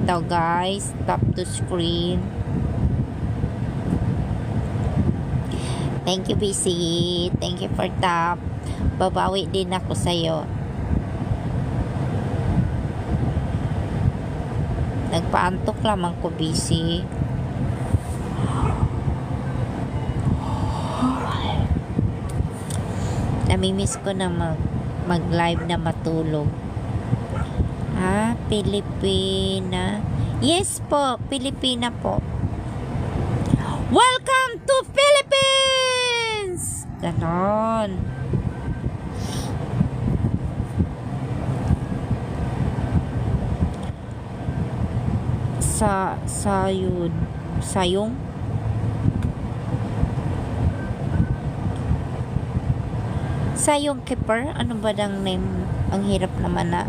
Ito guys, tap to screen. Thank you, BC. Thank you for tap. Babawi din ako sa'yo. Nagpaantok lamang ko, BC. Namimiss ko na mag-live na matulog. Pilipina. Yes po, Pilipina po. Welcome to Philippines! Ganon. Sayong? Sayong keeper? Ano ba dang name? Ang hirap naman na.